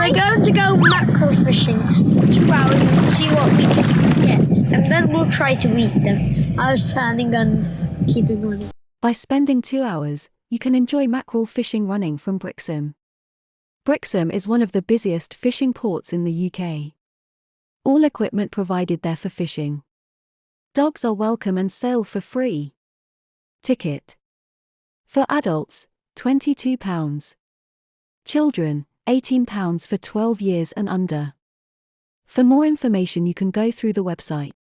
we're going to go mackerel fishing for 2 hours and see what we can get, and then we'll try to eat them. I was planning on keeping running. By spending 2 hours, you can enjoy mackerel fishing running from Brixham. Brixham is one of the busiest fishing ports in the UK. All equipment provided there for fishing. Dogs are welcome and sail for free. Ticket. For adults, £22. Children, £18 for 12 years and under. For more information you can go through the website.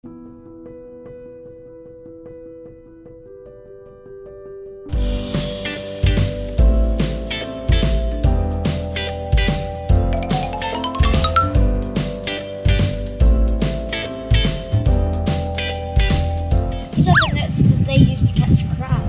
These are the nets that they used to catch crab.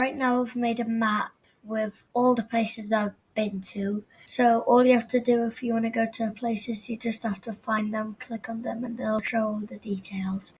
Right now we've made a map with all the places that I've been to. So all you have to do if you want to go to places, you just have to find them, click on them, and they'll show all the details.